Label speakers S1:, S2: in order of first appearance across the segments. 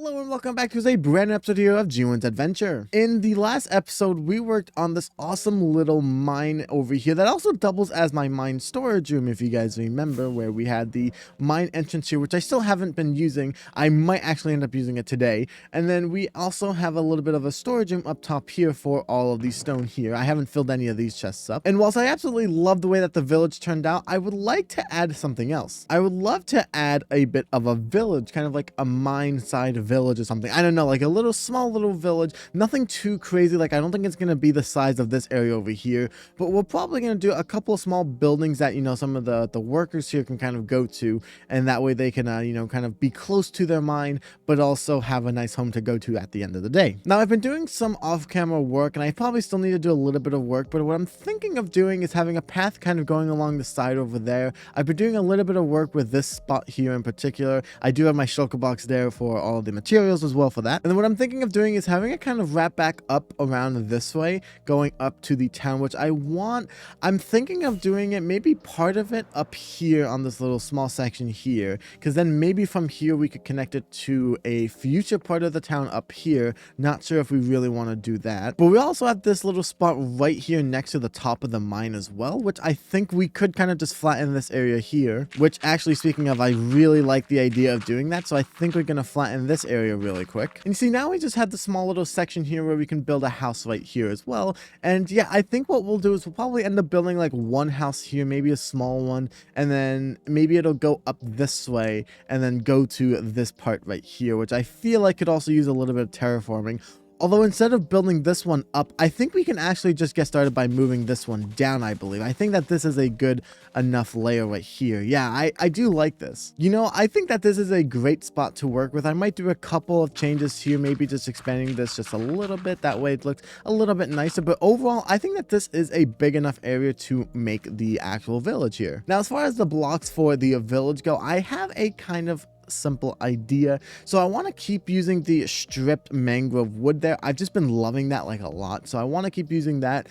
S1: Hello and welcome back to a brand new episode here of G1's Adventure. In the last episode, we worked on this awesome little mine over here that also doubles as my mine storage room, if you guys remember, where we had the mine entrance here, which I still haven't been using. I might actually end up using it today. And then we also have a little bit of a storage room up top here for all of these stone here. I haven't filled any of these chests up. And whilst I absolutely love the way that the village turned out, I would like to add something else. I would love to add a bit of a village, kind of like a mine side village or something. I don't know, like a little small little village, nothing too crazy. Like I don't think it's going to be the size of this area over here, but we're probably going to do a couple of small buildings that, you know, some of the workers here can kind of go to, and that way they can, you know, kind of be close to their mine, but also have a nice home to go to at the end of the day. Now, I've been doing some off-camera work, and I probably still need to do a little bit of work, but what I'm thinking of doing is having a path kind of going along the side over there. I've been doing a little bit of work with this spot here in particular. I do have my shulker box there for all of the materials as well for that. And then what I'm thinking of doing is having it kind of wrap back up around this way, going up to the town, which I'm thinking of doing it, maybe part of it up here on this little small section here, because then maybe from here we could connect it to a future part of the town up here. Not sure if we really want to do that, but we also have this little spot right here next to the top of the mine as well, which I think we could kind of just flatten this area here, which actually, speaking of, I really like the idea of doing that, so I think we're gonna flatten this area really quick. And you see, now we just have the small little section here where we can build a house right here as well. And yeah, I think what we'll do is we'll probably end up building like one house here, maybe a small one, and then maybe it'll go up this way and then go to this part right here, which I feel like could also use a little bit of terraforming. Although instead of building this one up, I think we can actually just get started by moving this one down, I believe. I think that this is a good enough layer right here. Yeah, I do like this. You know, I think that this is a great spot to work with. I might do a couple of changes here, maybe just expanding this just a little bit. That way it looks a little bit nicer. But overall, I think that this is a big enough area to make the actual village here. Now, as far as the blocks for the village go, I have a kind of simple idea. So I want to keep using the stripped mangrove wood there. I've just been loving that like a lot, so I want to keep using that.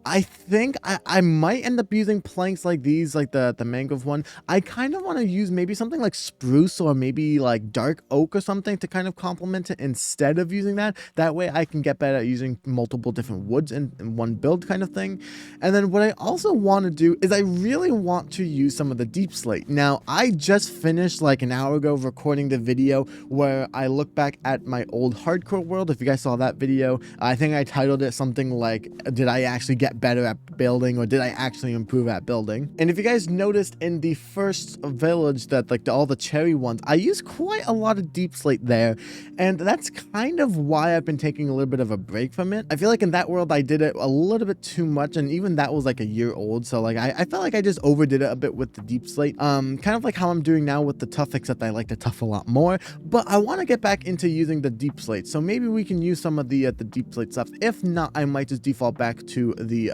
S1: I think I might end up using planks like these, like the mangrove one. I kind of want to use maybe something like spruce or maybe like dark oak or something to kind of complement it instead of using that. That way I can get better at using multiple different woods in one build kind of thing. And then what I also want to do is I really want to use some of the deep slate. Now, I just finished like an hour ago recording the video where I look back at my old hardcore world. If you guys saw that video, I think I titled it something like, did I actually get better at building, or did I actually improve at building? And if you guys noticed in the first village that like all the cherry ones, I used quite a lot of deep slate there, and that's kind of why I've been taking a little bit of a break from it. I feel like in that world I did it a little bit too much, and even that was like a year old, so like I felt like I just overdid it a bit with the deep slate, kind of like how I'm doing now with the tuff, except I like the tuff a lot more. But I want to get back into using the deep slate, so maybe we can use some of the deep slate stuff. If not, I might just default back to the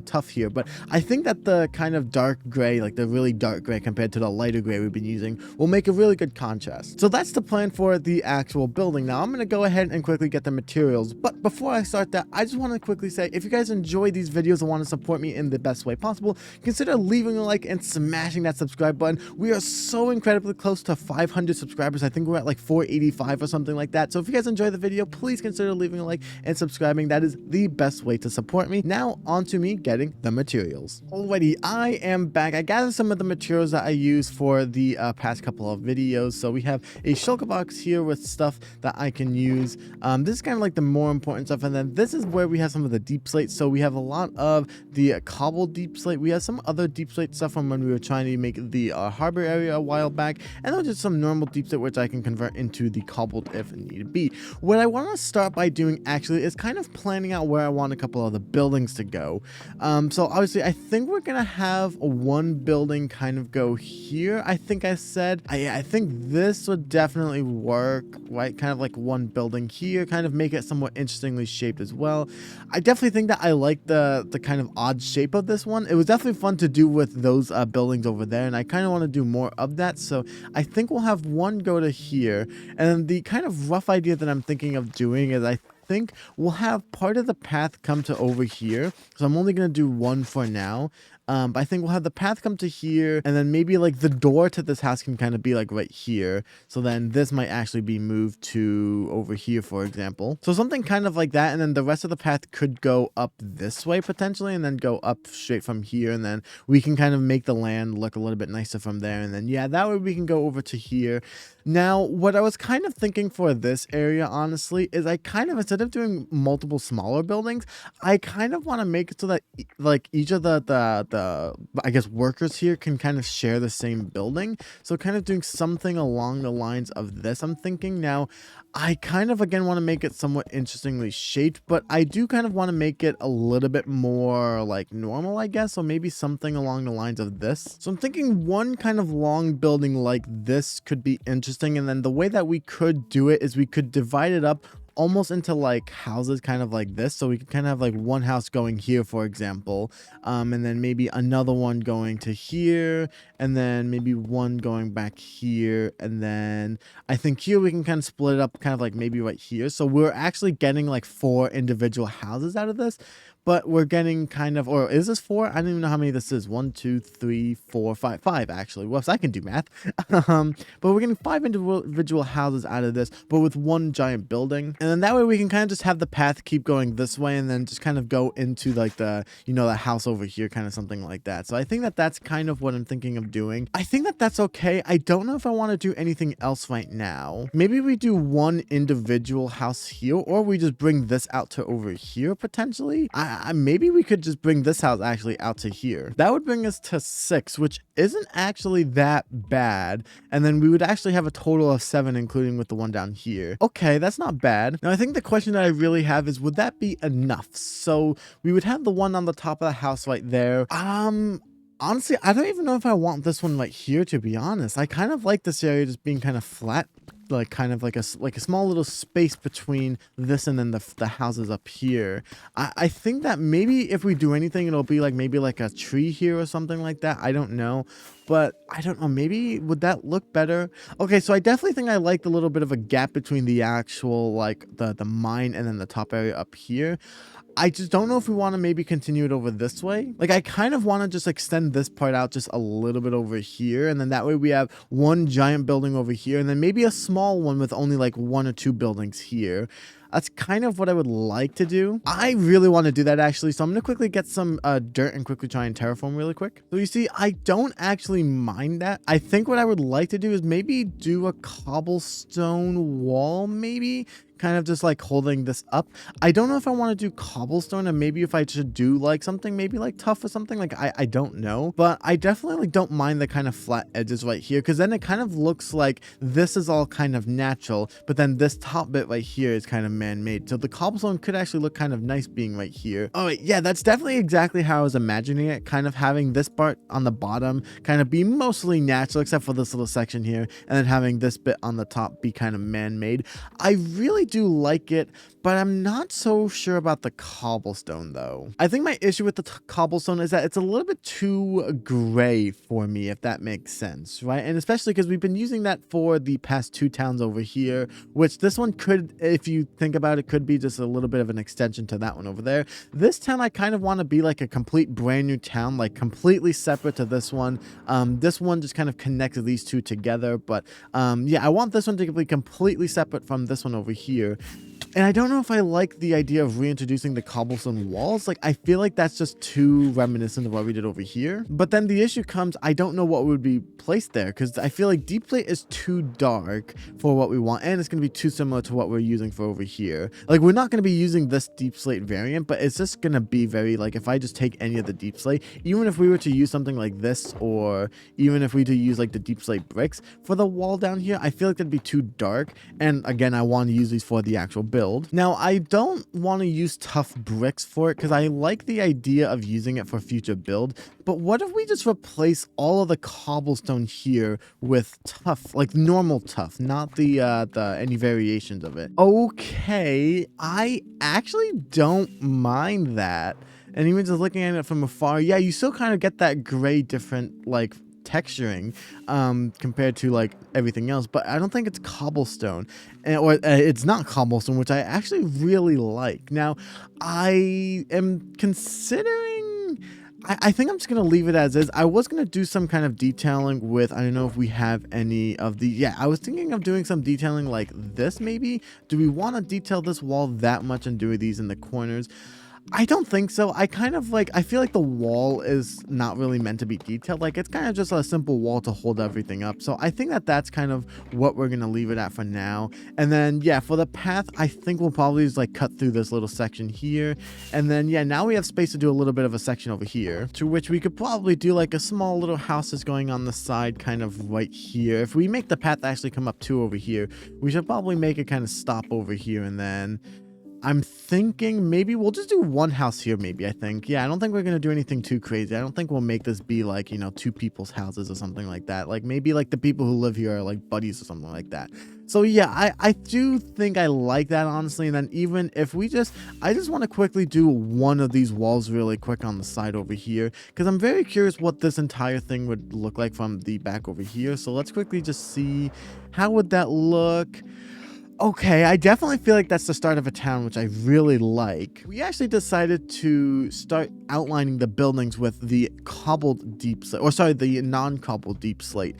S1: tuff here. But I think that the kind of dark gray, like the really dark gray compared to the lighter gray we've been using, will make a really good contrast. So that's the plan for the actual building. Now I'm going to go ahead and quickly get the materials, but before I start that, I just want to quickly say, if you guys enjoy these videos and want to support me in the best way possible, consider leaving a like and smashing that subscribe button. We are so incredibly close to 500 subscribers. I think we're at like 485 or something like that. So if you guys enjoy the video, please consider leaving a like and subscribing. That is the best way to support me. Now on to me getting the materials. Alrighty, I am back. I gathered some of the materials that I used for the past couple of videos. So we have a shulker box here with stuff that I can use. This is kind of like the more important stuff, and then this is where we have some of the deep slate. So we have a lot of the cobbled deep slate. We have some other deep slate stuff from when we were trying to make the harbor area a while back, and then just some normal deep slate which I can convert into the cobbled if need be. What I want to start by doing actually is kind of planning out where I want a couple of the buildings to go. So obviously I think we're gonna have one building kind of go here. I think I said I think this would definitely work, right? Kind of like one building here, kind of make it somewhat interestingly shaped as well. I definitely think that I like the kind of odd shape of this one. It was definitely fun to do with those buildings over there, and I kind of want to do more of that. So I think we'll have one go to here, and then the kind of rough idea that I'm thinking of doing is I think we'll have part of the path come to over here. So I'm only going to do one for now. But I think we'll have the path come to here, and then maybe like the door to this house can kind of be like right here. So then this might actually be moved to over here, for example. So something kind of like that, and then the rest of the path could go up this way potentially, and then go up straight from here, and then we can kind of make the land look a little bit nicer from there. And then yeah, that way we can go over to here. Now, what I was kind of thinking for this area, honestly, is I kind of, instead of doing multiple smaller buildings, I kind of want to make it so that like each of the I guess workers here can kind of share the same building. So kind of doing something along the lines of this, I'm thinking. Now, I kind of again want to make it somewhat interestingly shaped, but I do kind of want to make it a little bit more like normal, I guess. So maybe something along the lines of this. So I'm thinking one kind of long building like this could be interesting. And then the way that we could do it is we could divide it up almost into like houses kind of like this. So we could kind of have like one house going here, for example, and then maybe another one going to here, and then maybe one going back here, and then I think here we can kind of split it up kind of like maybe right here. So we're actually getting like 4 individual houses out of this, but we're getting kind of, or is this 4? I don't even know how many this is. 1, 2, 3, 4, 5, 5 actually. Whoops, I can do math. But we're getting 5 individual houses out of this, but with one giant building. And then that way we can kind of just have the path keep going this way, and then just kind of go into like the, you know, the house over here, kind of something like that. So I think that that's kind of what I'm thinking of doing. I think that that's okay. I don't know if I want to do anything else right now. Maybe we do one individual house here, or we just bring this out to over here potentially. Maybe we could just bring this house actually out to here. That would bring us to 6, which isn't actually that bad. And then we would actually have a total of 7, including with the one down here. Okay, that's not bad. Now, I think the question that I really have is, would that be enough? So we would have the one on the top of the house right there. Honestly, I don't even know if I want this one right here, to be honest. I kind of like this area just being kind of flat, like kind of like a small little space between this and then the houses up here. I think that maybe if we do anything, it'll be like maybe like a tree here or something like that. I don't know, but I don't know, maybe would that look better? Okay, so I definitely think I like the little bit of a gap between the actual like the mine and then the top area up here. I just don't know if we want to maybe continue it over this way. Like, I kind of want to just extend this part out just a little bit over here. And then that way we have one giant building over here, and then maybe a small one with only like 1 or 2 buildings here. That's kind of what I would like to do. I really want to do that, actually. So I'm going to quickly get some dirt and quickly try and terraform really quick. So you see, I don't actually mind that. I think what I would like to do is maybe do a cobblestone wall, maybe. Kind of just like holding this up. I don't know if I want to do cobblestone, and maybe if I should do like something maybe like tough or something. Like I don't know, but I definitely like don't mind the kind of flat edges right here, because then it kind of looks like this is all kind of natural, but then this top bit right here is kind of man-made. So the cobblestone could actually look kind of nice being right here. Oh yeah, that's definitely exactly how I was imagining it, kind of having this part on the bottom kind of be mostly natural, except for this little section here, and then having this bit on the top be kind of man-made. I really do like it, but I'm not so sure about the cobblestone though. I think my issue with the cobblestone is that it's a little bit too gray for me, if that makes sense, right? And especially because we've been using that for the past 2 towns over here, which this one could, if you think about it, could be just a little bit of an extension to that one over there. This town, I kind of want to be like a complete brand new town, like completely separate to this one. This one just kind of connects these 2 together, but yeah, I want this one to be completely separate from this one over here. And I don't know if I like the idea of reintroducing the cobblestone walls. Like, I feel like that's just too reminiscent of what we did over here. But then the issue comes, I don't know what would be placed there, because I feel like deep slate is too dark for what we want, and it's going to be too similar to what we're using for over here. Like, we're not going to be using this deep slate variant, but it's just going to be very, like, if I just take any of the deep slate, even if we were to use something like this, or even if we to use like the deep slate bricks for the wall down here, I feel like that'd be too dark. And again, I want to use these for the actual build. Now, I don't want to use tough bricks for it, because I like the idea of using it for future build. But what if we just replace all of the cobblestone here with tough, like normal tough, not the any variations of it? Okay, I actually don't mind that. And even just looking at it from afar, yeah, you still kind of get that gray different like texturing compared to like everything else, but I don't think it's cobblestone, or it's not cobblestone, which I actually really like. Now, I am considering I think I'm just going to leave it as is. I was going to do some kind of detailing with, I don't know if we have any of the, yeah, I was thinking of doing some detailing like this maybe. Do we want to detail this wall that much and do these in the corners? I don't think so. I kind of like, I feel like the wall is not really meant to be detailed. Like, it's kind of just a simple wall to hold everything up. So I think that that's kind of what we're going to leave it at for now. And then, yeah, for the path, I think we'll probably just like cut through this little section here. And then, yeah, now we have space to do a little bit of a section over here, to which we could probably do like a small little house that's going on the side kind of right here. If we make the path actually come up to over here, we should probably make it kind of stop over here. And then I'm thinking maybe we'll just do one house here, maybe, I think. Yeah, I don't think we're going to do anything too crazy. I don't think we'll make this be like, you know, two people's houses or something like that. Like, maybe like the people who live here are like buddies or something like that. So yeah, I do think I like that, honestly. And then even if I just want to quickly do one of these walls really quick on the side over here, because I'm very curious what this entire thing would look like from the back over here. So let's quickly just see, how would that look? Okay, I definitely feel like that's the start of a town, which I really like. We actually decided to start outlining the buildings with the cobbled deep slate, or sorry, the non-cobbled deep slate.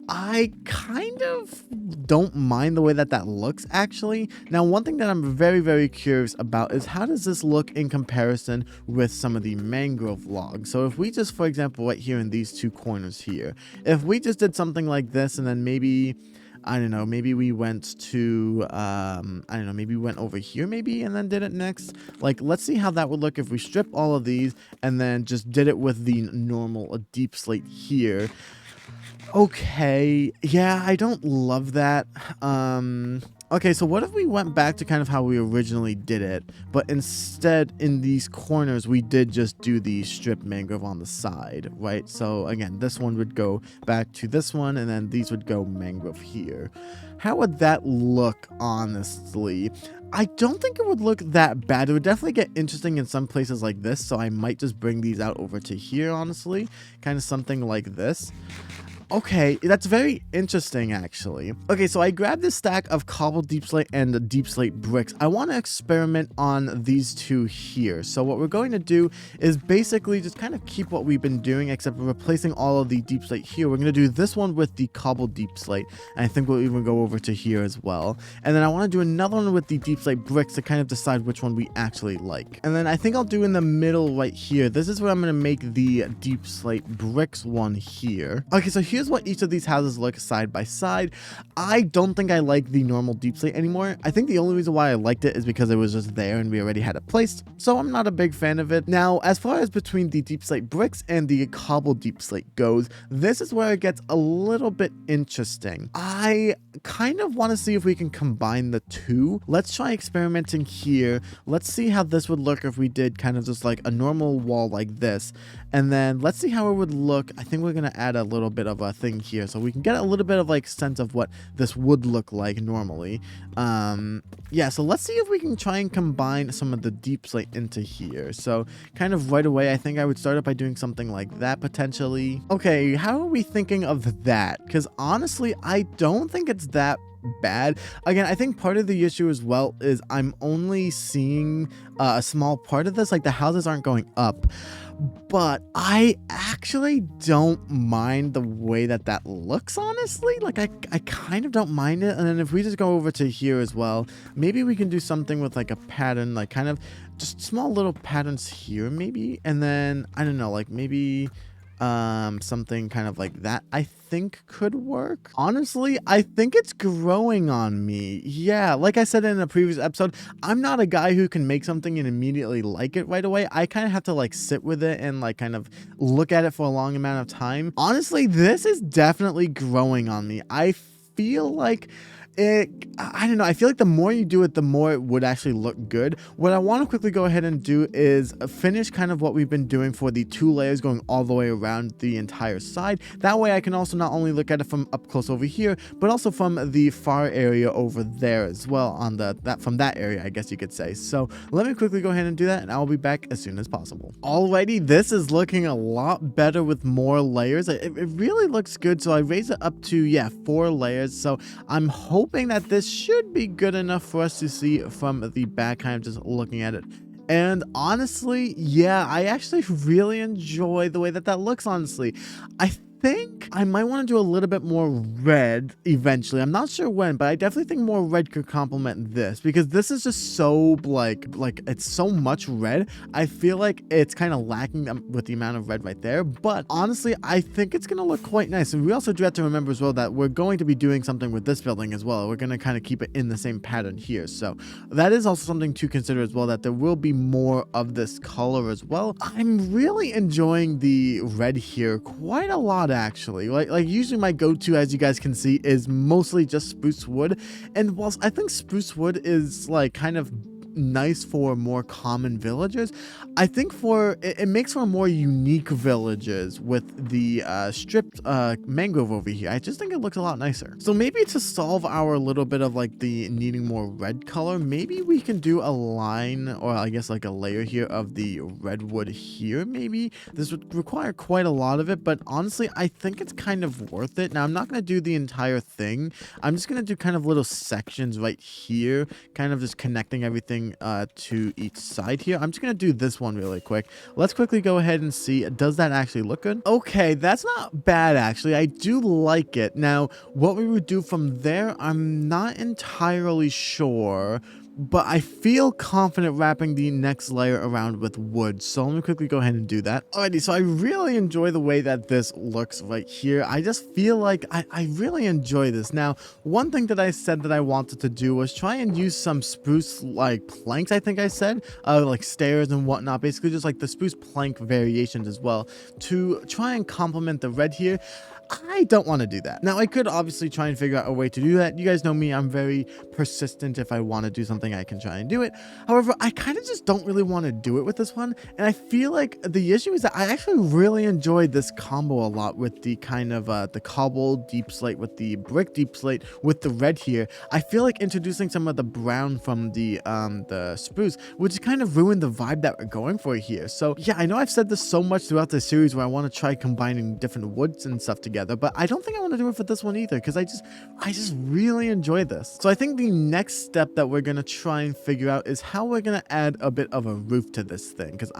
S1: I kind of don't mind the way that that looks, actually. Now, one thing that I'm very, very curious about is how does this look in comparison with some of the mangrove logs? So if we just, for example, right here in these two corners here, if we just did something like this and then maybe, I don't know, maybe we went to, I don't know, maybe we went over here maybe and then did it next. Like, let's see how that would look if we strip all of these and then just did it with the normal deep slate here. Okay, yeah, I don't love that. Okay, so what if we went back to kind of how we originally did it, but instead in these corners we did just do the strip mangrove on the side, right? So again, this one would go back to this one, and then these would go mangrove here. How would that look, honestly? I don't think it would look that bad. It would definitely get interesting in some places like this, so I might just bring these out over to here, honestly. Kind of something like this. Okay, that's very interesting, actually. Okay, so I grabbed this stack of cobbled deep slate and deep slate bricks. I want to experiment on these two here. So what we're going to do is basically just kind of keep what we've been doing, except we're replacing all of the deep slate here. We're going to do this one with the cobbled deep slate, and I think we'll even go over to here as well. And then I want to do another one with the deep slate bricks to kind of decide which one we actually like. And then I think I'll do in the middle right here. This is where I'm going to make the deep slate bricks one here. Okay, so here's what each of these houses look side by side. I don't think I like the normal deep slate anymore. I think the only reason why I liked it is because it was just there and we already had it placed, so I'm not a big fan of it. Now, as far as between the deep slate bricks and the cobbled deep slate goes, this is where it gets a little bit interesting. I kind of want to see if we can combine the two. Let's try experimenting here. Let's see how this would look if we did kind of just like a normal wall like this, and then let's see how it would look. I think we're gonna add a little bit of a thing here so we can get a little bit of like sense of what this would look like normally. Yeah, so let's see if we can try and combine some of the deep slate into here. So kind of right away, I think I would start up by doing something like that potentially. Okay, how are we thinking of that? Because honestly, I don't think it's that bad. Again, I think part of the issue as well is I'm only seeing a small part of this. Like, the houses aren't going up, but I actually don't mind the way that that looks, honestly. Like, I kind of don't mind it. And then if we just go over to here as well, maybe we can do something with like a pattern, like kind of just small little patterns here maybe. And then I don't know, like maybe something kind of like that I think could work. Honestly, I think it's growing on me. Yeah, like I said in a previous episode, I'm not a guy who can make something and immediately like it right away. I kind of have to like sit with it and like kind of look at it for a long amount of time. Honestly, this is definitely growing on me. I feel like I don't know, I feel like the more you do it, the more it would actually look good. What I want to quickly go ahead and do is finish kind of what we've been doing for the 2 layers going all the way around the entire side. That way I can also not only look at it from up close over here, but also from the far area over there as well, on from that area, I guess you could say. So let me quickly go ahead and do that, and I'll be back as soon as possible. Alrighty, this is looking a lot better with more layers. It really looks good. So I raised it up to, yeah, 4 layers. So I'm hoping that this should be good enough for us to see from the back, kind of just looking at it And honestly, yeah, I actually really enjoy the way that that looks, honestly. I think I might want to do a little bit more red eventually. I'm not sure when, but I definitely think more red could complement this, because this is just so like it's so much red. I feel like it's kind of lacking with the amount of red right there, but honestly, I think it's gonna look quite nice. And we also do have to remember as well that we're going to be doing something with this building as well. We're gonna kind of keep it in the same pattern here, so that is also something to consider as well, that there will be more of this color as well. I'm really enjoying the red here quite a lot, actually. Like usually my go-to, as you guys can see, is mostly just spruce wood. And whilst I think spruce wood is like kind of nice for more common villagers, I think for it makes for more unique villages with the stripped mangrove over here. I just think it looks a lot nicer. So maybe to solve our little bit of like the needing more red color, maybe we can do a line, or I guess like a layer here of the redwood here. Maybe this would require quite a lot of it, but honestly I think it's kind of worth it. Now I'm not going to do the entire thing. I'm just going to do kind of little sections right here, kind of just connecting everything to each side here. I'm just gonna do this one really quick. Let's quickly go ahead and see, does that actually look good? Okay, that's not bad actually. I do like it. Now what we would do from there, I'm not entirely sure, but I feel confident wrapping the next layer around with wood. So let me quickly go ahead and do that. Alrighty, so I really enjoy the way that this looks right here. I just feel like I really enjoy this. Now, one thing that I said that I wanted to do was try and use some spruce like planks, I think I said, like stairs and whatnot, basically just like the spruce plank variations as well, to try and complement the red here. I don't want to do that. Now, I could obviously try and figure out a way to do that. You guys know me, I'm very persistent. If I want to do something, I can try and do it. However, I kind of just don't really want to do it with this one. And I feel like the issue is that I actually really enjoyed this combo a lot with the kind of the cobble deep slate with the brick deep slate with the red here. I feel like introducing some of the brown from the spruce would just kind of ruin the vibe that we're going for here. So yeah, I know I've said this so much throughout this series where I want to try combining different woods and stuff together, but I don't think I want to do it for this one either, because I just really enjoy this. So I think the next step that we're gonna try and figure out is how we're gonna add a bit of a roof to this thing, because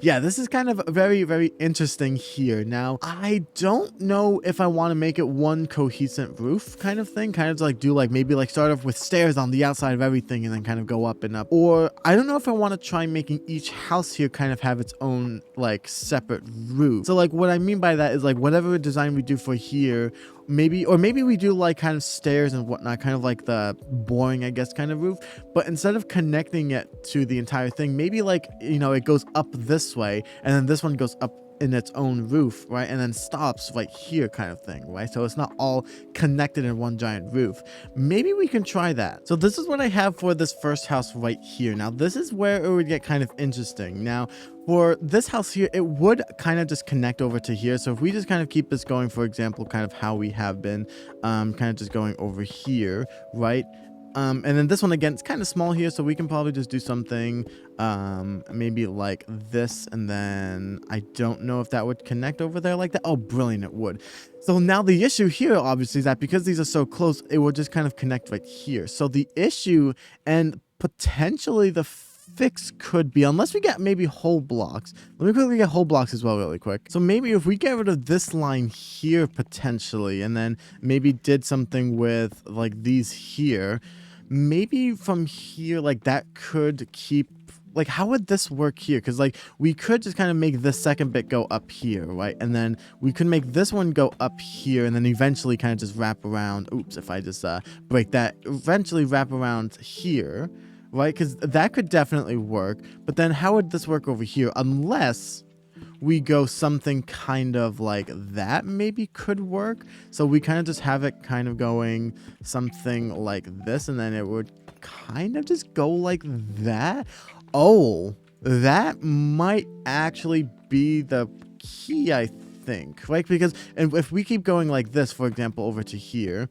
S1: this is kind of very, very interesting here. Now I don't know if I want to make it one cohesive roof kind of thing, kind of like do like maybe like start off with stairs on the outside of everything and then kind of go up and up, or I don't know if I want to try making each house here kind of have its own like separate roof. So like what I mean by that is like whatever design we do for here, maybe we do like kind of stairs and whatnot, kind of like the boring, I guess, kind of roof, but instead of connecting it to the entire thing, maybe like, you know, it goes up this way and then this one goes up in its own roof, right, and then stops right here kind of thing, right? So it's not all connected in one giant roof. Maybe we can try that. So this is what I have for this first house right here. Now this is where it would get kind of interesting. Now for this house here, it would kind of just connect over to here. So if we just kind of keep this going, for example, kind of how we have been kind of just going over here, right? And then this one again, it's kind of small here, so we can probably just do something maybe like this, and then I don't know if that would connect over there like that. Oh, brilliant, it would. So now the issue here obviously is that because these are so close, it will just kind of connect right here. So the issue and potentially the fix could be, unless we get maybe whole blocks. Let me quickly get whole blocks as well really quick. So maybe if we get rid of this line here potentially, and then maybe did something with like these here, maybe from here, like that could keep, like how would this work here? Because like we could just kind of make this second bit go up here, right? And then we could make this one go up here, and then eventually kind of just wrap around. Oops, if I just break that, eventually wrap around here, right? Because that could definitely work. But then how would this work over here? Unless we go something kind of like that, maybe could work. So we kind of just have it kind of going something like this, and then it would kind of just go like that. Oh, that might actually be the key, I think, right? Because and if we keep going like this, for example, over to here,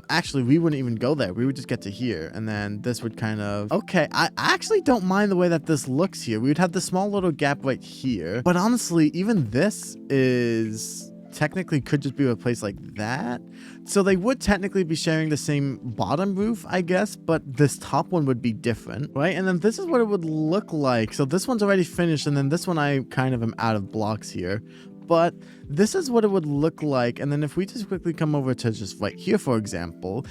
S1: actually we wouldn't even go there. We would just get to here, and then this would kind of, okay, I actually don't mind the way that this looks here. We would have this small little gap right here, but honestly, even this is technically could just be replaced like that. So they would technically be sharing the same bottom roof, I guess, but this top one would be different, right? And then this is what it would look like. So this one's already finished, and then this one I kind of am out of blocks here. But this is what it would look like. And then if we just quickly come over to just right here, for example.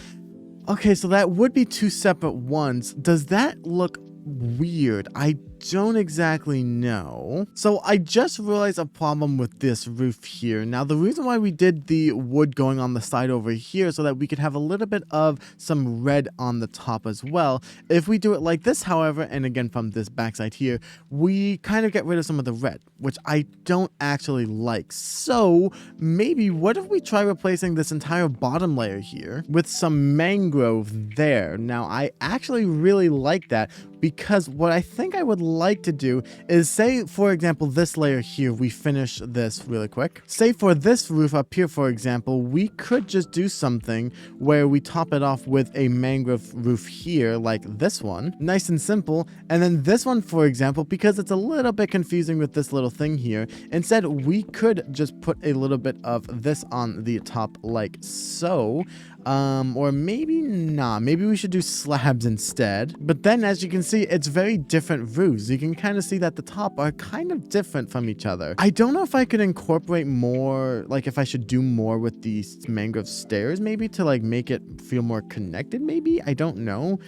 S1: Okay, so that would be two separate ones. Does that look weird? I don't exactly know. So I just realized a problem with this roof here. Now, the reason why we did the wood going on the side over here so that we could have a little bit of some red on the top as well. If we do it like this, however, and again from this backside here, we kind of get rid of some of the red, which I don't actually like. So maybe what if we try replacing this entire bottom layer here with some mangrove there? Now, I actually really like that, because what I think I would like to do is, say for example this layer here, we finish this really quick. Say for this roof up here, for example, we could just do something where we top it off with a mangrove roof here, like this one, nice and simple. And then this one, for example, because it's a little bit confusing with this little thing here, instead we could just put a little bit of this on the top like so. Or maybe not. Maybe we should do slabs instead. But then, as you can see, it's very different roofs. You can kind of see that the top are kind of different from each other. I don't know if I could incorporate more, like if I should do more with these mangrove stairs, maybe to like make it feel more connected, maybe? I don't know.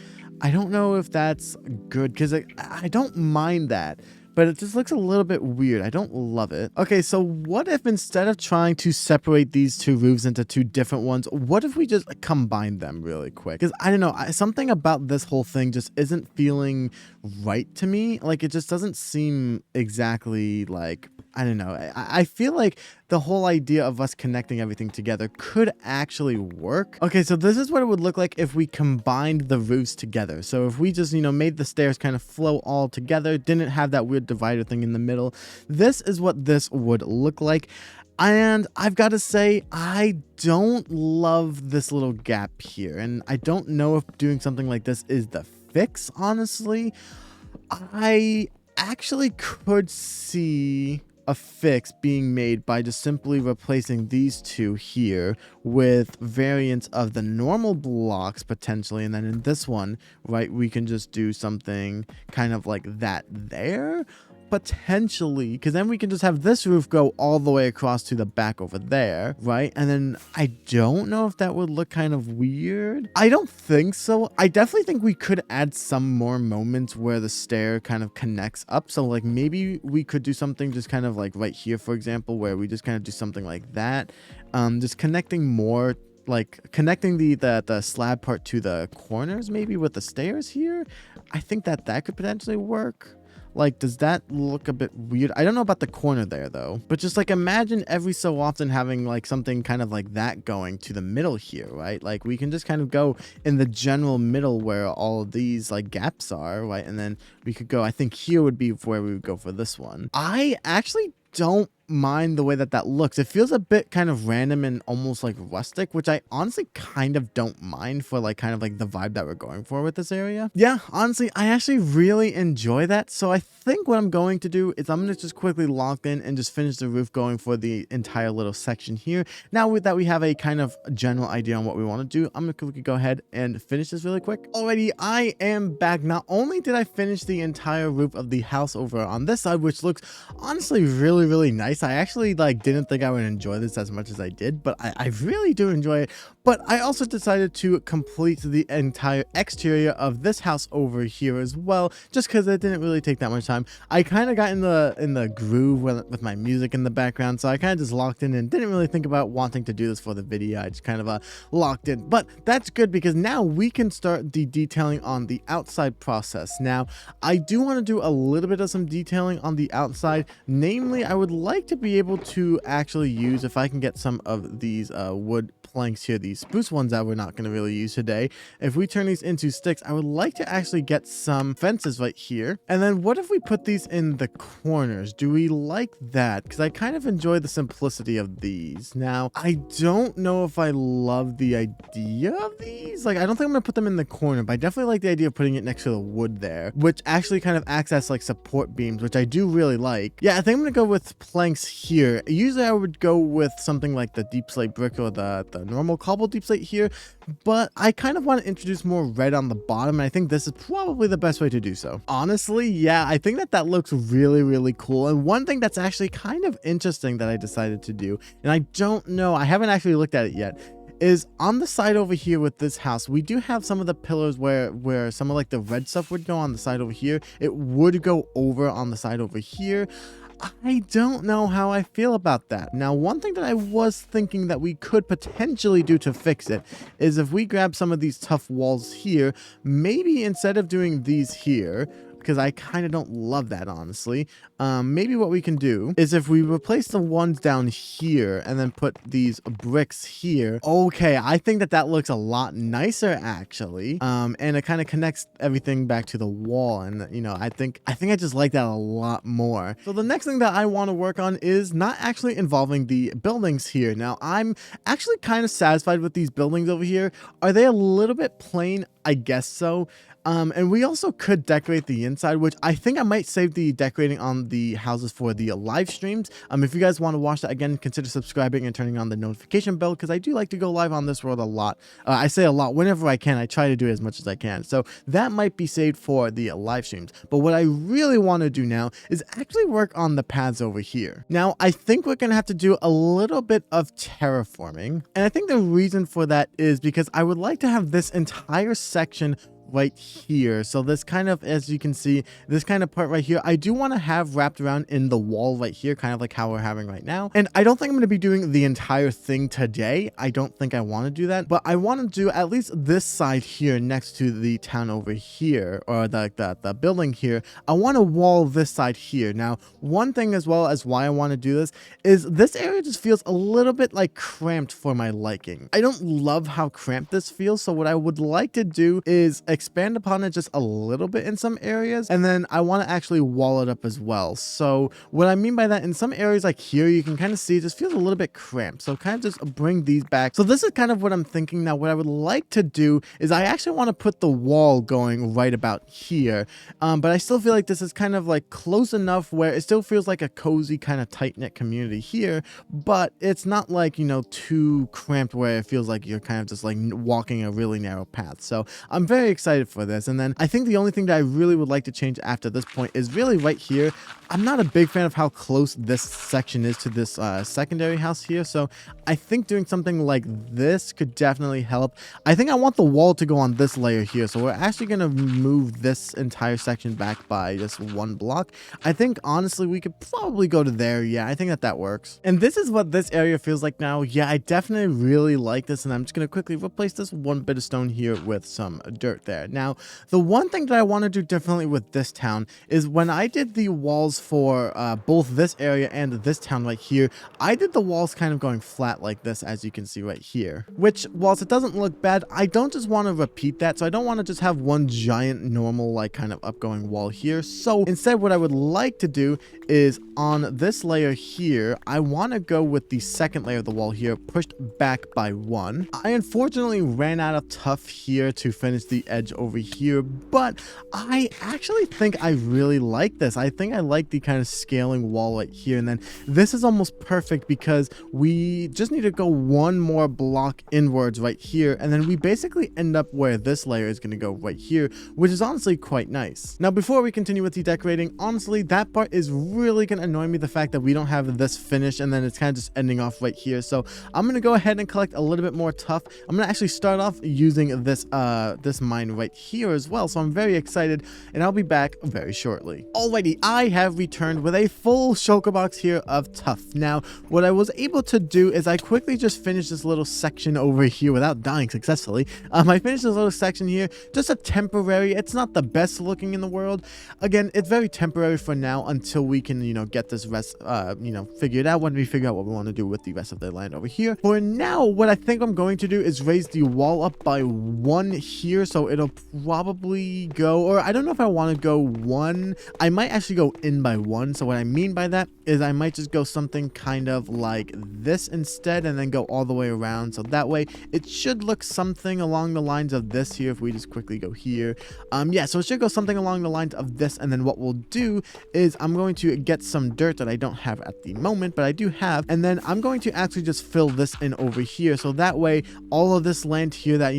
S1: I don't know if that's good, because I don't mind that. But it just looks a little bit weird. I don't love it. Okay, so what if instead of trying to separate these two roofs into two different ones, what if we just combine them really quick? Because I don't know, something about this whole thing just isn't feeling right to me. Like, it just doesn't seem exactly like, I don't know. I feel like the whole idea of us connecting everything together could actually work. Okay, so this is what it would look like if we combined the roofs together. So if we just, made the stairs kind of flow all together, didn't have that weird divider thing in the middle, this is what this would look like. And I've got to say, I don't love this little gap here. And I don't know if doing something like this is the fix, honestly. I actually could see a fix being made by just simply replacing these two here with variants of the normal blocks potentially, and then in this one, right, we can just do something kind of like that there potentially, because then we can just have this roof go all the way across to the back over there, right? And then I don't know if that would look kind of weird. I don't think so. I definitely think we could add some more moments where the stair kind of connects up. So like maybe we could do something just kind of like right here, for example, where we just kind of do something like that, just connecting more, like connecting the slab part to the corners, maybe with the stairs here. I think that could potentially work. Like, does that look a bit weird? I don't know about the corner there, though. But just, like, imagine every so often having, like, something kind of like that going to the middle here, right? Like, we can just kind of go in the general middle where all of these, like, gaps are, right? And then we could go, I think here would be where we would go for this one. I actually don't mind the way that looks. It feels a bit kind of random and almost like rustic, which I honestly kind of don't mind for like kind of like the vibe that we're going for with this area. Yeah, honestly, I actually really enjoy that. So I think what I'm going to do is I'm going to just quickly log in and just finish the roof going for the entire little section here. Now with that, we have a kind of general idea on what we want to do. I'm going to quickly go ahead and finish this really quick. Alrighty, I am back. Not only did I finish the entire roof of the house over on this side, which looks honestly really nice. I actually like didn't think I would enjoy this as much as I did, but I really do enjoy it. But I also decided to complete the entire exterior of this house over here as well, just because it didn't really take that much time. I kind of got in the groove with my music in the background, so I kind of just locked in and didn't really think about wanting to do this for the video. I just kind of locked in. But that's good, because now we can start the detailing on the outside process. Now, I do want to do a little bit of some detailing on the outside. Namely, I would like to be able to actually use, if I can get some of these wood planks here, these spruce ones that we're not going to really use today. If we turn these into sticks, I would like to actually get some fences right here. And then what if we put these in the corners? Do we like that? Because I kind of enjoy the simplicity of these. Now, I don't know if I love the idea of these. Like, I don't think I'm going to put them in the corner, but I definitely like the idea of putting it next to the wood there, which actually kind of acts as like support beams, which I do really like. Yeah, I think I'm going to go with planks here. Usually I would go with something like the deep slate brick or the normal cobble deep slate here, but I kind of want to introduce more red on the bottom, and I think this is probably the best way to do so. Honestly, yeah, I think that looks really, really cool. And one thing that's actually kind of interesting that I decided to do, and I don't know, I haven't actually looked at it yet, is on the side over here with this house, we do have some of the pillars where some of like the red stuff would go on the side over here. It would go over on the side over here. I don't know how I feel about that. Now, one thing that I was thinking that we could potentially do to fix it is if we grab some of these tough walls here, maybe instead of doing these here, because I kind of don't love that, honestly. Maybe what we can do is if we replace the ones down here and then put these bricks here. Okay, I think that looks a lot nicer, actually. And it kind of connects everything back to the wall. And, you know, I think I just like that a lot more. So the next thing that I want to work on is not actually involving the buildings here. Now, I'm actually kind of satisfied with these buildings over here. Are they a little bit plain? I guess so. And we also could decorate the inside, which I think I might save the decorating on the houses for the live streams. If you guys want to watch that, again, consider subscribing and turning on the notification bell, because I do like to go live on this world a lot. I say a lot whenever I can. I try to do as much as I can. So that might be saved for the live streams. But what I really want to do now is actually work on the paths over here. Now, I think we're going to have to do a little bit of terraforming. And I think the reason for that is because I would like to have this entire section right here. So this kind of, as you can see, this kind of part right here, I do want to have wrapped around in the wall right here, kind of like how we're having right now. And I don't think I'm going to be doing the entire thing today. I don't think I want to do that, but I want to do at least this side here next to the town over here, or the building here. I want to wall this side here. Now, one thing as well as why I want to do this is this area just feels a little bit like cramped for my liking. I don't love how cramped this feels. So what I would like to do is expand upon it just a little bit in some areas, and then I want to actually wall it up as well. So what I mean by that, in some areas like here, you can kind of see it just feels a little bit cramped. So kind of just bring these back. So this is kind of what I'm thinking now. What I would like to do is I actually want to put the wall going right about here, but I still feel like this is kind of like close enough where it still feels like a cozy kind of tight-knit community here, but it's not like, you know, too cramped where it feels like you're kind of just like walking a really narrow path. So I'm very excited for this. And then I think the only thing that I really would like to change after this point is really right here. I'm not a big fan of how close this section is to this secondary house here. So I think doing something like this could definitely help. I think I want the wall to go on this layer here. So we're actually going to move this entire section back by just one block. I think honestly, we could probably go to there. Yeah, I think that works. And this is what this area feels like now. Yeah, I definitely really like this. And I'm just going to quickly replace this one bit of stone here with some dirt there. Now, the one thing that I want to do differently with this town is when I did the walls for both this area and this town right here, I did the walls kind of going flat like this, as you can see right here, which whilst it doesn't look bad, I don't just want to repeat that. So I don't want to just have one giant normal like kind of upgoing wall here. So instead, what I would like to do is on this layer here, I want to go with the second layer of the wall here, pushed back by one. I unfortunately ran out of tuff here to finish the edge over here, but I actually think I really like this. I think I like the kind of scaling wall right here, and then this is almost perfect because we just need to go one more block inwards right here, and then we basically end up where this layer is going to go right here, which is honestly quite nice. Now, before we continue with the decorating, honestly, that part is really going to annoy me, the fact that we don't have this finished and then it's kind of just ending off right here. So I'm going to go ahead and collect a little bit more tuff. I'm going to actually start off using this mine right here as well, so I'm very excited, and I'll be back very shortly. Alrighty, I have returned with a full shulker box here of Tough. Now, what I was able to do is I quickly just finished this little section over here without dying successfully. I finished this little section here, just a temporary. It's not the best looking in the world. Again, it's very temporary for now until we can, get this rest, figured out when we figure out what we want to do with the rest of the land over here. For now, what I think I'm going to do is raise the wall up by 1 here, so it'll probably go, or I don't know if I want to go 1. I might actually go in by 1. So what I mean by that is I might just go something kind of like this instead, and then go all the way around. So that way it should look something along the lines of this here. If we just quickly go here, yeah, so it should go something along the lines of this. And then what we'll do is I'm going to get some dirt that I don't have at the moment, but I do have, and then I'm going to actually just fill this in over here, so that way all of this land here that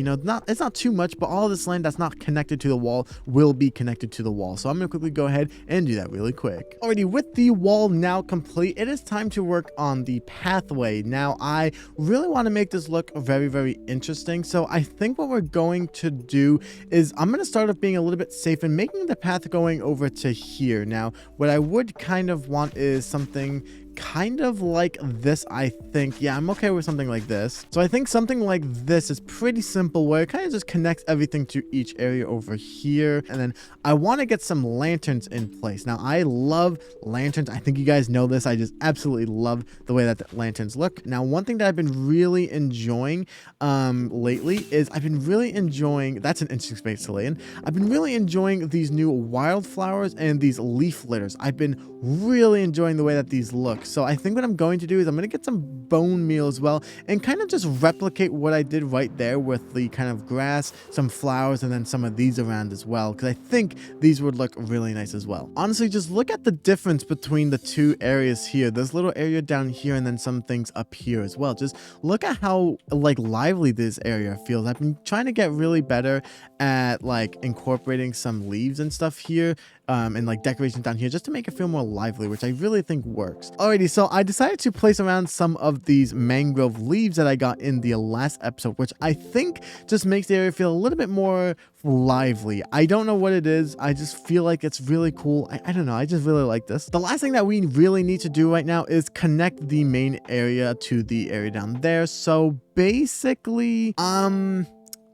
S1: it's not too much, but all of this land that's not connected to the wall will be connected to the wall. So I'm gonna quickly go ahead and do that really quick. Alrighty, with the wall now complete, it is time to work on the pathway. Now I really want to make this look very, very interesting, so I think what we're going to do is I'm going to start off being a little bit safe and making the path going over to here. Now what I would kind of want is something kind of like this. I think, yeah, I'm okay with something like this. So I think something like this is pretty simple, where it kind of just connects everything to each area over here. And then I want to get some lanterns in place. Now I love lanterns. I think you guys know this. I just absolutely love the way that the lanterns look. Now one thing that I've been really enjoying lately is I've been really enjoying, that's an interesting space to lay in. I've been really enjoying these new wildflowers and these leaf litters. I've been really enjoying the way that these look. So I think what I'm going to do is I'm going to get some bone meal as well, and kind of just replicate what I did right there with the kind of grass, some flowers, and then some of these around as well, because I think these would look really nice as well. Honestly, just look at the difference between the two areas here. This little area down here, and then some things up here as well. Just look at how like lively this area feels. I've been trying to get really better at like incorporating some leaves and stuff here, and like decorations down here, just to make it feel more lively, which I really think works. Alrighty, so I decided to place around some of these mangrove leaves that I got in the last episode, which I think just makes the area feel a little bit more lively. I don't know what it is. I just feel like it's really cool. I don't know. I just really like this. The last thing that we really need to do right now is connect the main area to the area down there. So basically,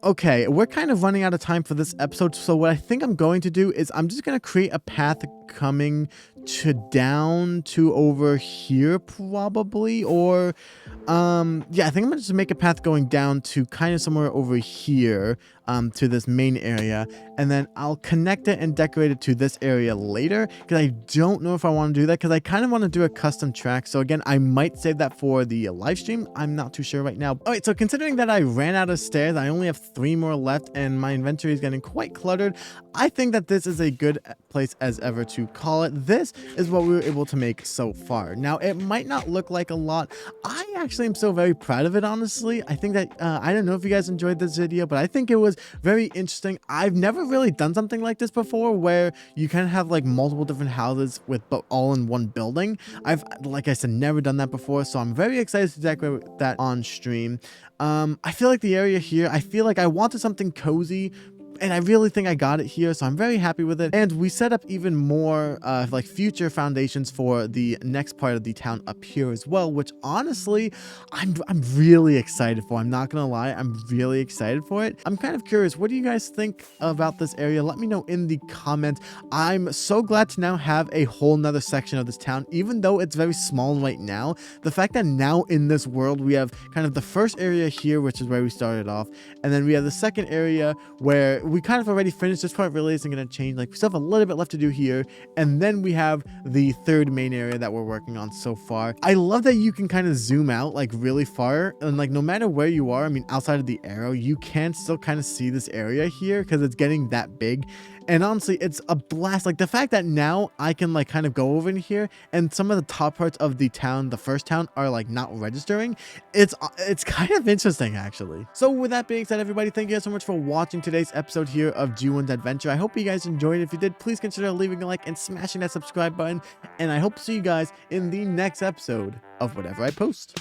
S1: okay, we're kind of running out of time for this episode, so what I think I'm going to do is I'm just going to create a path coming to down to over here probably, or yeah, I think I'm gonna just make a path going down to kind of somewhere over here, to this main area, and then I'll connect it and decorate it to this area later, because I don't know if I want to do that, because I kind of want to do a custom track. So again, I might save that for the live stream. I'm not too sure right now. All right, so considering that I ran out of stairs, I only have 3 more left, and my inventory is getting quite cluttered, I think that this is a good place as ever to call it. This is what we were able to make so far. Now, it might not look like a lot. I actually am so very proud of it, honestly. I think that, I don't know if you guys enjoyed this video, but I think it was very interesting. I've never really done something like this before, where you kind of have like multiple different houses with all in one building. I've, like I said, never done that before, so I'm very excited to decorate that on stream. I feel like the area here, I feel like I wanted something cozy, and I really think I got it here, so I'm very happy with it. And we set up even more like future foundations for the next part of the town up here as well, which honestly I'm really excited for. I'm not gonna lie, I'm really excited for it. I'm kind of curious, what do you guys think about this area? Let me know in the comments. I'm so glad to now have a whole nother section of this town, even though it's very small right now. The fact that now in this world we have kind of the first area here, which is where we started off, and then we have the second area where we kind of already finished. This part really isn't going to change. Like, we still have a little bit left to do here, and then we have the third main area that we're working on so far. I love that you can kind of zoom out like really far, and like no matter where you are, I mean outside of the arrow, you can still kind of see this area here because it's getting that big. And honestly, it's a blast. Like the fact that now I can like kind of go over in here, and some of the top parts of the town, the first town, are like not registering. It's kind of interesting actually. So with that being said, everybody, thank you guys so much for watching today's episode here of G1's Adventure. I hope you guys enjoyed it. If you did, please consider leaving a like and smashing that subscribe button. And I hope to see you guys in the next episode of whatever I post.